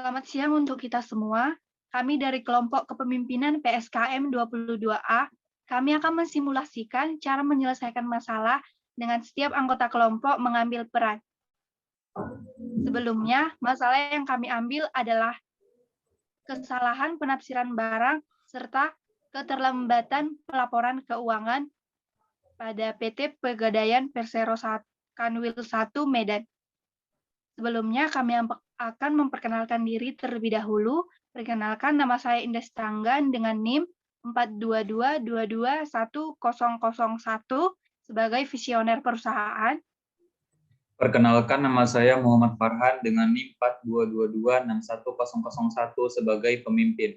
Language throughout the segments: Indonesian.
Selamat siang untuk kita semua. Kami dari kelompok kepemimpinan PSKM 22A, kami akan mensimulasikan cara menyelesaikan masalah dengan setiap anggota kelompok mengambil peran. Sebelumnya, masalah yang kami ambil adalah kesalahan penafsiran barang serta keterlambatan pelaporan keuangan pada PT Pegadaian Persero Kanwil 1 Medan. Sebelumnya kami akan memperkenalkan diri terlebih dahulu. Perkenalkan, nama saya Indah Stanggan dengan NIM 422221001 sebagai visioner perusahaan. Perkenalkan, nama saya Muhammad Farhan dengan NIM 422261001 sebagai pemimpin.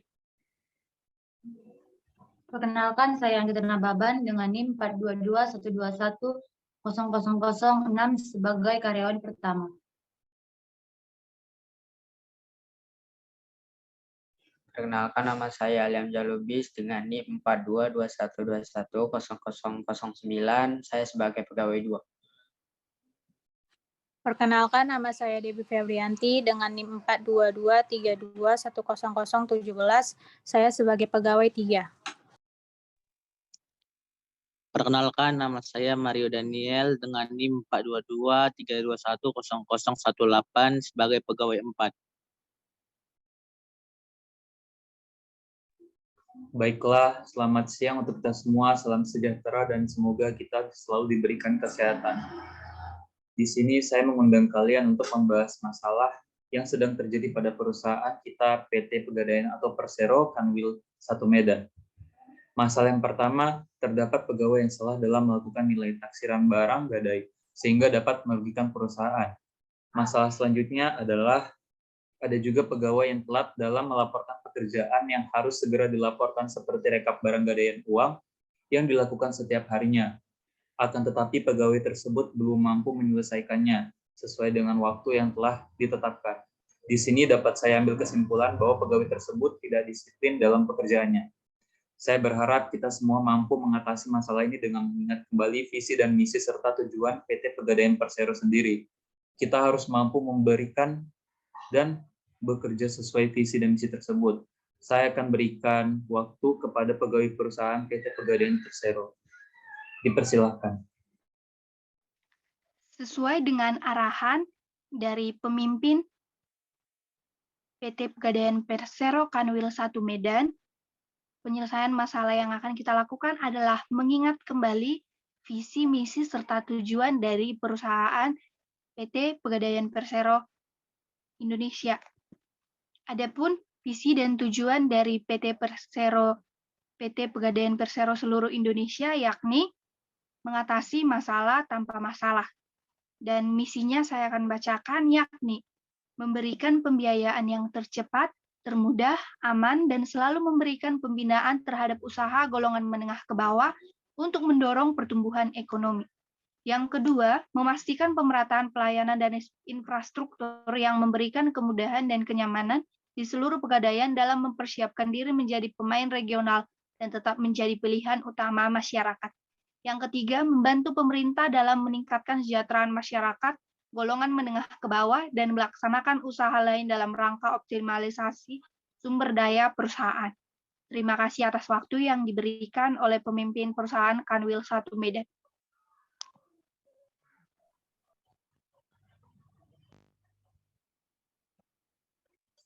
Perkenalkan, saya Anggita Nababan dengan NIM 42212100006 sebagai karyawan pertama. Perkenalkan, nama saya Aliam Jalubis dengan NIM 42212210009. Saya sebagai pegawai 2. Perkenalkan, nama saya Debbie Febrianti dengan NIM 42232100017. Saya sebagai pegawai 3. Perkenalkan, nama saya Mario Daniel dengan NIM 42232210018 sebagai pegawai 4. Baiklah, selamat siang untuk kita semua. Salam sejahtera dan semoga kita selalu diberikan kesehatan. Di sini saya mengundang kalian untuk membahas masalah yang sedang terjadi pada perusahaan kita PT Pegadaian atau Persero Kanwil 1 Medan. Masalah yang pertama, terdapat pegawai yang salah dalam melakukan nilai taksiran barang gadai sehingga dapat merugikan perusahaan. Masalah selanjutnya adalah ada juga pegawai yang telat dalam melaporkan pekerjaan yang harus segera dilaporkan seperti rekap barang gadaian uang yang dilakukan setiap harinya. Akan tetapi pegawai tersebut belum mampu menyelesaikannya sesuai dengan waktu yang telah ditetapkan. Di sini dapat saya ambil kesimpulan bahwa pegawai tersebut tidak disiplin dalam pekerjaannya. Saya berharap kita semua mampu mengatasi masalah ini dengan mengingat kembali visi dan misi serta tujuan PT Pegadaian Persero sendiri. Kita harus mampu memberikan dan bekerja sesuai visi dan misi tersebut. Saya akan berikan waktu kepada pegawai perusahaan PT Pegadaian Persero. Dipersilahkan. Sesuai dengan arahan dari pemimpin PT Pegadaian Persero Kanwil 1 Medan, penyelesaian masalah yang akan kita lakukan adalah mengingat kembali visi, misi, serta tujuan dari perusahaan PT Pegadaian Persero Indonesia. Adapun visi dan tujuan dari PT Pegadaian Persero seluruh Indonesia yakni mengatasi masalah tanpa masalah. Dan misinya saya akan bacakan yakni memberikan pembiayaan yang tercepat, termudah, aman, dan selalu memberikan pembinaan terhadap usaha golongan menengah ke bawah untuk mendorong pertumbuhan ekonomi. Yang kedua, memastikan pemerataan pelayanan dan infrastruktur yang memberikan kemudahan dan kenyamanan di seluruh pegadaian dalam mempersiapkan diri menjadi pemain regional dan tetap menjadi pilihan utama masyarakat. Yang ketiga, membantu pemerintah dalam meningkatkan kesejahteraan masyarakat, golongan menengah ke bawah, dan melaksanakan usaha lain dalam rangka optimalisasi sumber daya perusahaan. Terima kasih atas waktu yang diberikan oleh pemimpin perusahaan Kanwil 1 Medan.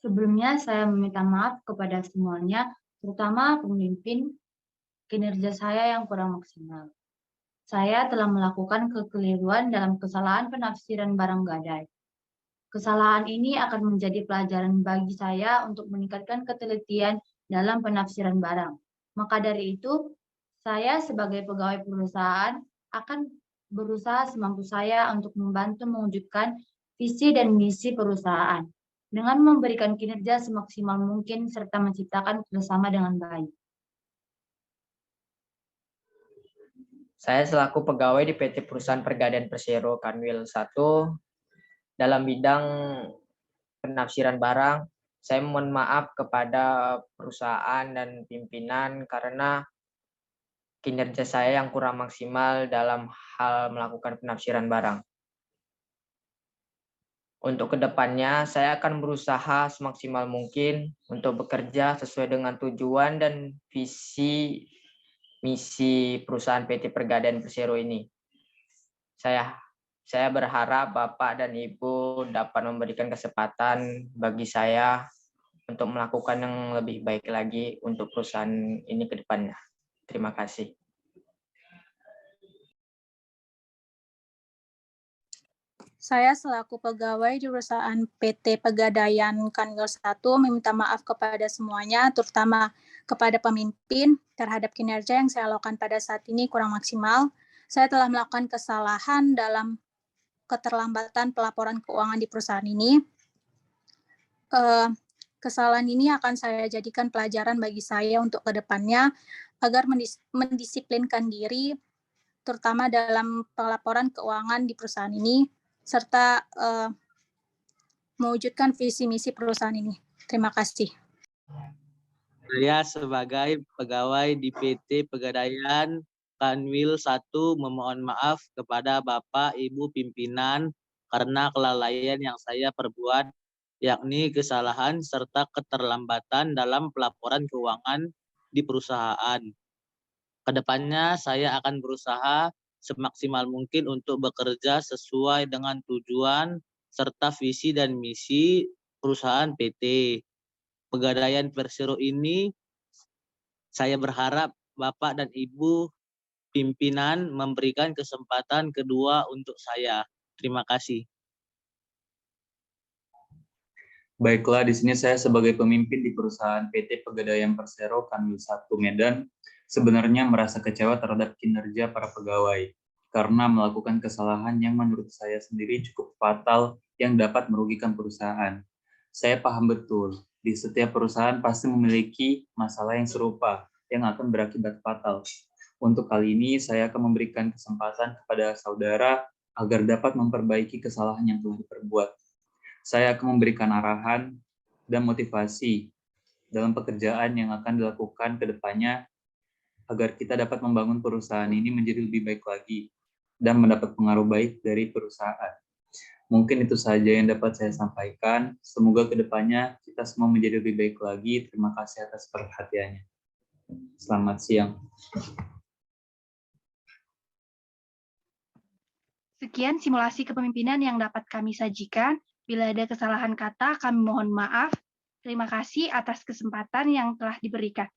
Sebelumnya saya meminta maaf kepada semuanya, terutama pemimpin, kinerja saya yang kurang maksimal. Saya telah melakukan kekeliruan dalam kesalahan penafsiran barang gadai. Kesalahan ini akan menjadi pelajaran bagi saya untuk meningkatkan ketelitian dalam penafsiran barang. Maka dari itu, saya sebagai pegawai perusahaan akan berusaha semampu saya untuk membantu mewujudkan visi dan misi perusahaan dengan memberikan kinerja semaksimal mungkin serta menciptakan kerjasama dengan baik. Saya selaku pegawai di PT Perusahaan Pegadaian Persero Kanwil 1 dalam bidang penafsiran barang, saya mohon maaf kepada perusahaan dan pimpinan karena kinerja saya yang kurang maksimal dalam hal melakukan penafsiran barang. Untuk kedepannya, saya akan berusaha semaksimal mungkin untuk bekerja sesuai dengan tujuan dan visi misi perusahaan PT Pegadaian Persero ini. Saya berharap Bapak dan Ibu dapat memberikan kesempatan bagi saya untuk melakukan yang lebih baik lagi untuk perusahaan ini ke depannya. Terima kasih. Saya selaku pegawai di perusahaan PT Pegadaian Kanwil 1 meminta maaf kepada semuanya, terutama kepada pemimpin terhadap kinerja yang saya lakukan pada saat ini kurang maksimal. Saya telah melakukan kesalahan dalam keterlambatan pelaporan keuangan di perusahaan ini. Kesalahan ini akan saya jadikan pelajaran bagi saya untuk kedepannya agar mendisiplinkan diri, terutama dalam pelaporan keuangan di perusahaan ini, serta mewujudkan visi misi perusahaan ini. Terima kasih. Saya sebagai pegawai di PT Pegadaian Kanwil 1 memohon maaf kepada Bapak Ibu pimpinan karena kelalaian yang saya perbuat, yakni kesalahan serta keterlambatan dalam pelaporan keuangan di perusahaan. Kedepannya saya akan berusaha semaksimal mungkin untuk bekerja sesuai dengan tujuan serta visi dan misi perusahaan PT Pegadaian Persero ini. Saya berharap Bapak dan Ibu pimpinan memberikan kesempatan kedua untuk saya. Terima kasih. Baiklah, di sini saya sebagai pemimpin di perusahaan PT Pegadaian Persero Kanwil 1 Medan sebenarnya merasa kecewa terhadap kinerja para pegawai karena melakukan kesalahan yang menurut saya sendiri cukup fatal yang dapat merugikan perusahaan. Saya paham betul, di setiap perusahaan pasti memiliki masalah yang serupa yang akan berakibat fatal. Untuk kali ini, saya akan memberikan kesempatan kepada saudara agar dapat memperbaiki kesalahan yang telah diperbuat. Saya akan memberikan arahan dan motivasi dalam pekerjaan yang akan dilakukan ke depannya agar kita dapat membangun perusahaan ini menjadi lebih baik lagi dan mendapat pengaruh baik dari perusahaan. Mungkin itu saja yang dapat saya sampaikan. Semoga ke depannya kita semua menjadi lebih baik lagi. Terima kasih atas perhatiannya. Selamat siang. Sekian simulasi kepemimpinan yang dapat kami sajikan. Bila ada kesalahan kata, kami mohon maaf. Terima kasih atas kesempatan yang telah diberikan.